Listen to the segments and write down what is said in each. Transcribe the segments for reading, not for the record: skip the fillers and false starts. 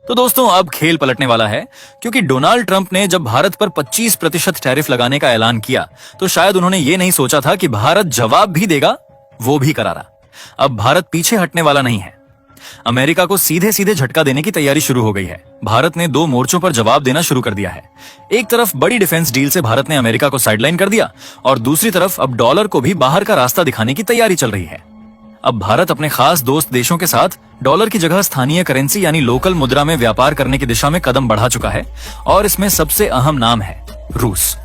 तो दोस्तों अब खेल पलटने वाला है, क्योंकि डोनाल्ड ट्रंप ने जब भारत पर 25% टैरिफ लगाने का ऐलान किया तो शायद उन्होंने ये नहीं सोचा था कि भारत जवाब भी देगा, वो भी करारा। अब भारत पीछे हटने वाला नहीं है। अमेरिका को सीधे सीधे झटका देने की तैयारी शुरू हो गई है। भारत ने 2 मोर्चों पर जवाब देना शुरू कर दिया है। एक तरफ बड़ी डिफेंस डील से भारत ने अमेरिका को साइडलाइन कर दिया और दूसरी तरफ अब डॉलर को भी बाहर का रास्ता दिखाने की तैयारी चल रही है। अब भारत अपने खास दोस्त देशों के साथ डॉलर की जगह स्थानीय करेंसी यानी लोकल मुद्रा में व्यापार करने की दिशा में कदम बढ़ा चुका है और इसमें सबसे अहम नाम है रूस।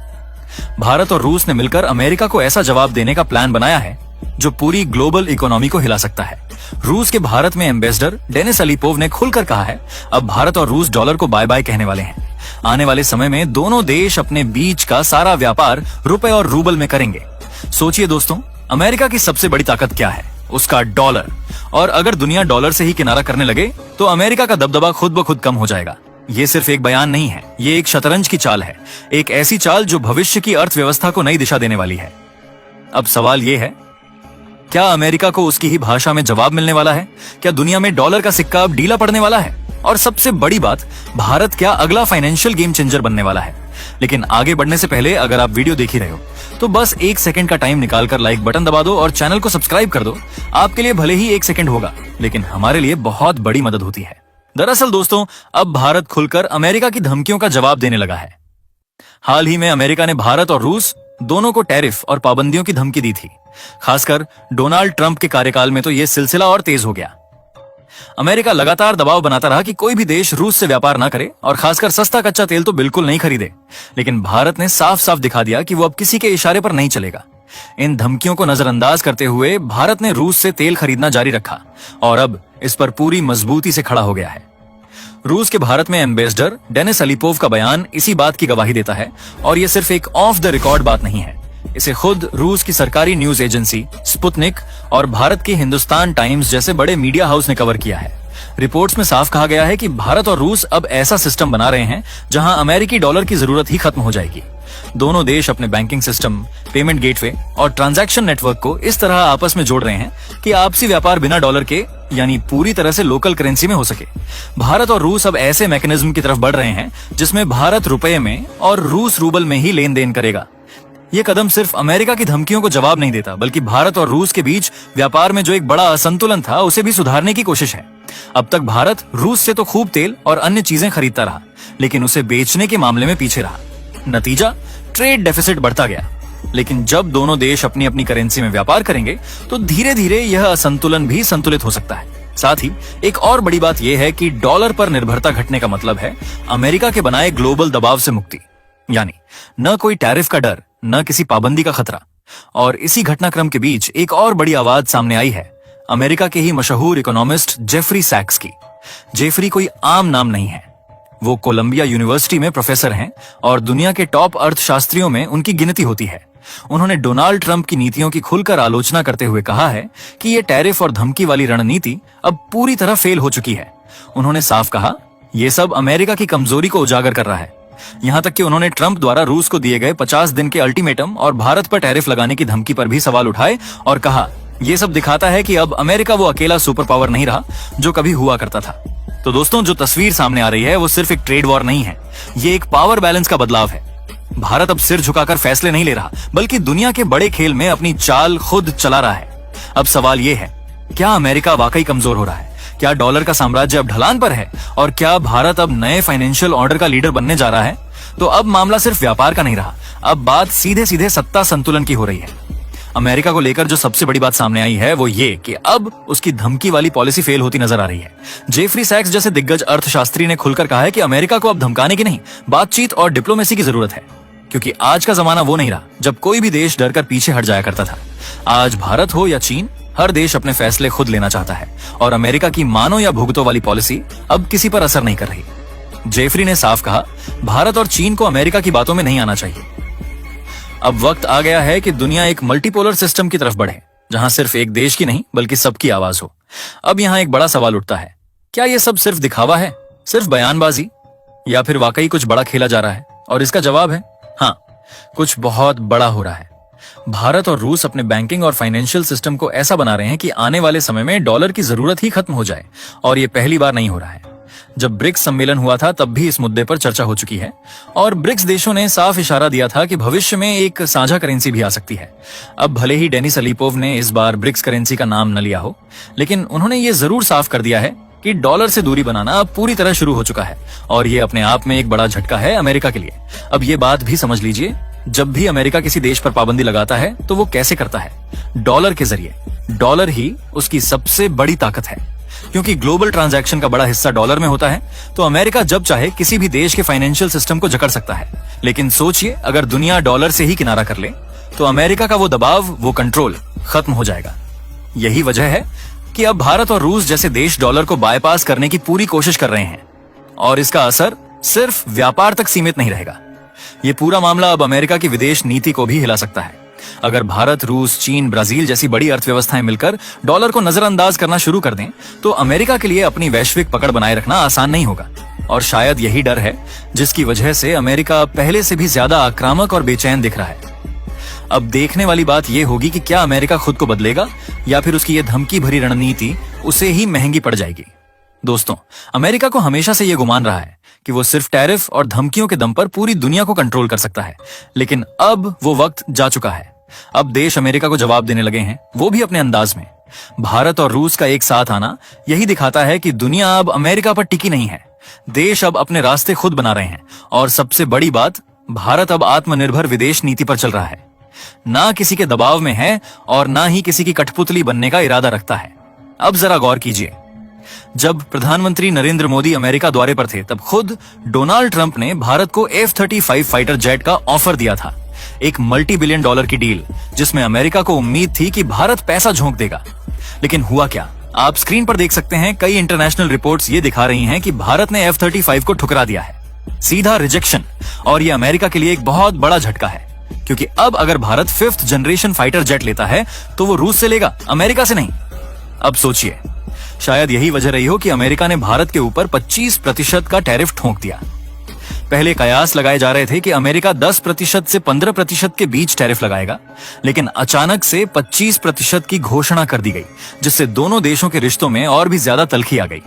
भारत और रूस ने मिलकर अमेरिका को ऐसा जवाब देने का प्लान बनाया है जो पूरी ग्लोबल इकोनॉमी को हिला सकता है। रूस के भारत में एम्बेसडर डेनिस अलीपोव ने खुलकर कहा है अब भारत और रूस डॉलर को बाय बाय कहने वाले हैं। आने वाले समय में दोनों देश अपने बीच का सारा व्यापार रुपए और रूबल में करेंगे। सोचिए दोस्तों, अमेरिका की सबसे बड़ी ताकत क्या है? उसका डॉलर। और अगर दुनिया डॉलर से ही किनारा करने लगे तो अमेरिका का दबदबा खुद ब खुद कम हो जाएगा। ये सिर्फ एक बयान नहीं है, ये एक शतरंज की चाल है, एक ऐसी चाल जो भविष्य की अर्थव्यवस्था को नई दिशा देने वाली है। अब सवाल ये है, क्या अमेरिका को उसकी ही भाषा में जवाब मिलने वाला है? क्या दुनिया में डॉलर का सिक्का अब ढीला पड़ने वाला है? और सबसे बड़ी बात, भारत क्या अगला फाइनेंशियल गेम चेंजर बनने वाला है? लेकिन आगे बढ़ने से पहले अगर आप वीडियो देख ही रहे हो तो बस 1 सेकंड का टाइम निकालकर लाइक बटन दबा दो और चैनल को सब्सक्राइब कर दो। आपके लिए भले ही 1 सेकंड होगा, लेकिन हमारे लिए बहुत बड़ी मदद होती है। दरअसल दोस्तों, अब भारत खुलकर अमेरिका की धमकियों का जवाब देने लगा है। हाल ही में अमेरिका ने भारत और रूस दोनों को टैरिफ और पाबंदियों की धमकी दी थी। खासकर डोनाल्ड ट्रंप के कार्यकाल में तो यह सिलसिला और तेज हो गया। अमेरिका लगातार दबाव बनाता रहा कि कोई भी देश रूस से व्यापार ना करे और खासकर सस्ता कच्चा तेल तो बिल्कुल नहीं खरीदे। लेकिन भारत ने साफ साफ दिखा दिया कि वो अब किसी के इशारे पर नहीं चलेगा। इन धमकियों को नजरअंदाज करते हुए भारत ने रूस से तेल खरीदना जारी रखा और अब इस पर पूरी मजबूती से खड़ा हो गया है। रूस के भारत में एम्बेसडर डेनिस अलीपोव का बयान इसी बात की गवाही देता है और यह सिर्फ एक ऑफ द रिकॉर्ड बात नहीं है। इसे खुद रूस की सरकारी न्यूज एजेंसी स्पुतनिक और भारत के हिंदुस्तान टाइम्स जैसे बड़े मीडिया हाउस ने कवर किया है। रिपोर्ट्स में साफ कहा गया है कि भारत और रूस अब ऐसा सिस्टम बना रहे हैं जहां अमेरिकी डॉलर की जरूरत ही खत्म हो जाएगी। दोनों देश अपने बैंकिंग सिस्टम, पेमेंट गेटवे और ट्रांजैक्शन नेटवर्क को इस तरह आपस में जोड़ रहे हैं कि आपसी व्यापार बिना डॉलर के यानी पूरी तरह से लोकल करेंसी में हो सके। भारत और रूस अब ऐसे मैकेनिज्म की तरफ बढ़ रहे हैं जिसमें भारत रुपए में और रूस रूबल में ही लेन देन करेगा। ये कदम सिर्फ अमेरिका की धमकियों को जवाब नहीं देता, बल्कि भारत और रूस के बीच व्यापार में जो एक बड़ा असंतुलन था उसे भी सुधारने की कोशिश है। अब तक भारत रूस से तो खूब तेल और अन्य चीजें खरीदता रहा, लेकिन उसे बेचने के मामले में पीछे रहा। नतीजा, ट्रेड डेफिसिट बढ़ता गया। लेकिन जब दोनों देश अपनी अपनी करेंसी में व्यापार करेंगे तो धीरे धीरे यह असंतुलन भी संतुलित हो सकता है। साथ ही एक और बड़ी बात यह है कि डॉलर पर निर्भरता घटने का मतलब है अमेरिका के बनाए ग्लोबल दबाव से मुक्ति, यानी न कोई टैरिफ का डर, न किसी पाबंदी का खतरा। और इसी घटनाक्रम के बीच एक और बड़ी आवाज सामने आई है अमेरिका के ही मशहूर इकोनॉमिस्ट जेफरी सैक्स की। जेफरी कोई आम नाम नहीं है, वो कोलंबिया यूनिवर्सिटी में प्रोफेसर हैं और दुनिया के टॉप अर्थशास्त्रियों में उनकी गिनती होती है। उन्होंने डोनाल्ड ट्रंप की नीतियों की खुलकर आलोचना करते हुए कहा है कि ये टैरिफ और धमकी वाली रणनीति अब पूरी तरह फेल हो चुकी है। उन्होंने साफ कहा, यह सब अमेरिका की कमजोरी को उजागर कर रहा है। यहां तक कि उन्होंने ट्रंप द्वारा रूस को दिए गए 50 दिन के अल्टीमेटम और भारत पर टैरिफ लगाने की धमकी पर भी सवाल उठाए और कहा, यह सब दिखाता है कि अब अमेरिका वो अकेला सुपर पावर नहीं रहा जो कभी हुआ करता था। तो दोस्तों, जो तस्वीर सामने आ रही है वो सिर्फ एक ट्रेड वॉर नहीं है, ये एक पावर बैलेंस का बदलाव है। भारत अब सिर झुकाकर फैसले नहीं ले रहा, बल्कि दुनिया के बड़े खेल में अपनी चाल खुद चला रहा है। अब सवाल ये है, क्या अमेरिका वाकई कमजोर हो रहा है? क्या डॉलर का साम्राज्य अब ढलान पर है? और क्या भारत अब नए फाइनेंशियल ऑर्डर का लीडर बनने जा रहा है? तो अब मामला सिर्फ व्यापार का नहीं रहा, अब बात सीधे सीधे सत्ता संतुलन की हो रही है। अमेरिका को लेकर जो सबसे बड़ी बात सामने आई है वो ये कि अब उसकी धमकी वाली पॉलिसी फेल होती नजर आ रही है। जेफरी सैक्स जैसे दिग्गज अर्थशास्त्री ने खुलकर कहा है कि अमेरिका को अब धमकाने की नहीं, बातचीत और डिप्लोमेसी की जरूरत है, क्योंकि आज का जमाना वो नहीं रहा जब कोई भी देश डरकर पीछे हट जाया करता था। आज भारत हो या चीन, हर देश अपने फैसले खुद लेना चाहता है और अमेरिका की मानो या भुगतो वाली पॉलिसी अब किसी पर असर नहीं कर रही। जेफरी ने साफ कहा, भारत और चीन को अमेरिका की बातों में नहीं आना चाहिए। अब वक्त आ गया है कि दुनिया एक मल्टीपोलर सिस्टम की तरफ बढ़े, जहां सिर्फ एक देश की नहीं बल्कि सबकी आवाज हो। अब यहां एक बड़ा सवाल उठता है, क्या यह सब सिर्फ दिखावा है, सिर्फ बयानबाजी, या फिर वाकई कुछ बड़ा खेला जा रहा है? और इसका जवाब है हाँ, कुछ बहुत बड़ा हो रहा है। भारत और रूस अपने बैंकिंग और फाइनेंशियल सिस्टम को ऐसा बना रहे हैं कि आने वाले समय में डॉलर की जरूरत ही खत्म हो जाए, और यह पहली बार नहीं हो रहा है। जब ब्रिक्स सम्मेलन हुआ था तब भी इस मुद्दे पर चर्चा हो चुकी है और ब्रिक्स देशों ने साफ इशारा दिया था कि भविष्य में एक साझा करेंसी भी आ सकती है। अब भले ही डेनिस अलीपोव ने इस बार ब्रिक्स करेंसी का नाम न लिया हो, लेकिन उन्होंने ये जरूर साफ कर दिया है कि डॉलर से दूरी बनाना अब पूरी तरह शुरू हो चुका है और ये अपने आप में एक बड़ा झटका है अमेरिका के लिए। अब ये बात भी समझ लीजिए, जब भी अमेरिका किसी देश पर पाबंदी लगाता है तो वो कैसे करता है? डॉलर के जरिए। डॉलर ही उसकी सबसे बड़ी ताकत है, क्योंकि ग्लोबल ट्रांजैक्शन का बड़ा हिस्सा डॉलर में होता है, तो अमेरिका जब चाहे किसी भी देश के फाइनेंशियल सिस्टम को जकड़ सकता है। लेकिन सोचिए, अगर दुनिया डॉलर से ही किनारा कर ले तो अमेरिका का वो दबाव, वो कंट्रोल खत्म हो जाएगा। यही वजह है कि अब भारत और रूस जैसे देश डॉलर को बायपास करने की पूरी कोशिश कर रहे हैं और इसका असर सिर्फ व्यापार तक सीमित नहीं रहेगा। ये पूरा मामला अब अमेरिका की विदेश नीति को भी हिला सकता है। अगर भारत, रूस, चीन, ब्राजील जैसी बड़ी अर्थव्यवस्थाएं मिलकर डॉलर को नजरअंदाज करना शुरू कर दें तो अमेरिका के लिए अपनी वैश्विक पकड़ बनाए रखना आसान नहीं होगा। और शायद यही डर है जिसकी वजह से अमेरिका पहले से भी ज्यादा आक्रामक और बेचैन दिख रहा है। अब देखने वाली बात यह होगी कि क्या अमेरिका खुद को बदलेगा या फिर उसकी ये धमकी भरी रणनीति उसे ही महंगी पड़ जाएगी। दोस्तों, अमेरिका को हमेशा से ये गुमान रहा है कि वो सिर्फ टैरिफ और धमकियों के दम पर पूरी दुनिया को कंट्रोल कर सकता है, लेकिन अब वो वक्त जा चुका है। अब देश अमेरिका को जवाब देने लगे हैं, वो भी अपने अंदाज में। भारत और रूस का एक साथ आना यही दिखाता है कि दुनिया अब अमेरिका पर टिकी नहीं है। देश अब अपने रास्ते खुद बना रहे हैं और सबसे बड़ी बात, भारत अब आत्मनिर्भर विदेश नीति पर चल रहा है। ना किसी के दबाव में है और ना ही किसी की कठपुतली बनने का इरादा रखता है। अब जरा गौर कीजिए, जब प्रधानमंत्री नरेंद्र मोदी अमेरिका दौरे पर थे तब खुद डोनाल्ड ट्रंप ने भारत को F-35 फाइटर जेट का ऑफर दिया था, एक मल्टी बिलियन डॉलर की डील, जिसमें अमेरिका को उम्मीद थी कि भारत पैसा झोंक देगा। लेकिन हुआ क्या? आप स्क्रीन पर देख सकते हैं, कई इंटरनेशनल रिपोर्ट्स ये दिखा रही हैं कि भारत ने F-35 को ठुकरा दिया है, सीधा रिजेक्शन। और ये अमेरिका के लिए एक बहुत बड़ा झटका है, क्योंकि अब अगर Bharat 5th generation fighter jet लेता है तो वो रूस से लेगा, अमेरिका से नहीं। अब सोचिए, शायद यही वजह रही हो कि अमेरिका ने भारत के ऊपर 25% का टैरिफ ठोक दिया। पहले कयास लगाए जा रहे थे कि अमेरिका 10% से 15% के बीच टैरिफ लगाएगा, लेकिन अचानक से 25% की घोषणा कर दी गई, जिससे दोनों देशों के रिश्तों में और भी ज्यादा तल्खी आ गई।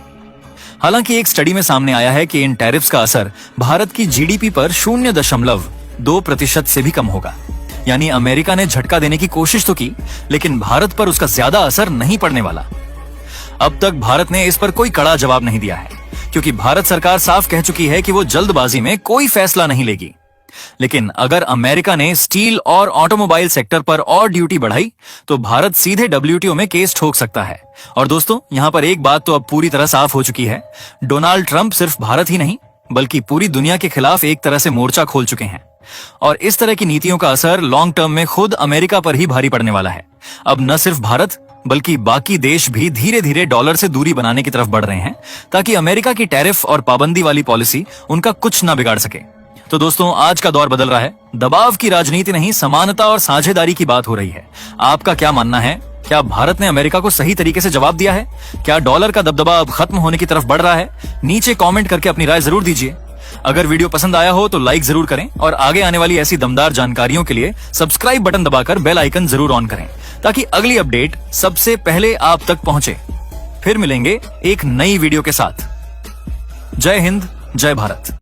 हालांकि एक स्टडी में सामने आया है कि इन टैरिफ्स का असर भारत की जीडीपी पर 0.2% से भी कम होगा। यानी अमेरिका ने झटका देने की कोशिश तो की, लेकिन भारत पर उसका ज्यादा असर नहीं पड़ने वाला। अब तक भारत ने इस पर कोई कड़ा जवाब नहीं दिया है, क्योंकि भारत सरकार साफ कह चुकी है कि वो जल्दबाजी में कोई फैसला नहीं लेगी। लेकिन अगर अमेरिका ने स्टील और ऑटोमोबाइल सेक्टर पर और ड्यूटी बढ़ाई तो भारत सीधे WTO में केस ठोक सकता है। और दोस्तों, यहां पर एक बात तो अब पूरी तरह साफ हो चुकी है, डोनाल्ड ट्रंप सिर्फ भारत ही नहीं बल्कि पूरी दुनिया के खिलाफ एक तरह से मोर्चा खोल चुके हैं और इस तरह की नीतियों का असर लॉन्ग टर्म में खुद अमेरिका पर ही भारी पड़ने वाला है। अब न सिर्फ भारत बल्कि बाकी देश भी धीरे धीरे डॉलर से दूरी बनाने की तरफ बढ़ रहे हैं, ताकि अमेरिका की टैरिफ और पाबंदी वाली पॉलिसी उनका कुछ ना बिगाड़ सके। तो दोस्तों, आज का दौर बदल रहा है, दबाव की राजनीति नहीं, समानता और साझेदारी की बात हो रही है। आपका क्या मानना है? क्या भारत ने अमेरिका को सही तरीके से जवाब दिया है? क्या डॉलर का दबदबा अब खत्म होने की तरफ बढ़ रहा है? नीचे कमेंट करके अपनी राय जरूर दीजिए। अगर वीडियो पसंद आया हो तो लाइक जरूर करें और आगे आने वाली ऐसी दमदार जानकारियों के लिए सब्सक्राइब बटन दबाकर बेल आइकन जरूर ऑन करें, ताकि अगली अपडेट सबसे पहले आप तक पहुंचे। फिर मिलेंगे एक नई वीडियो के साथ। जय हिंद, जय भारत।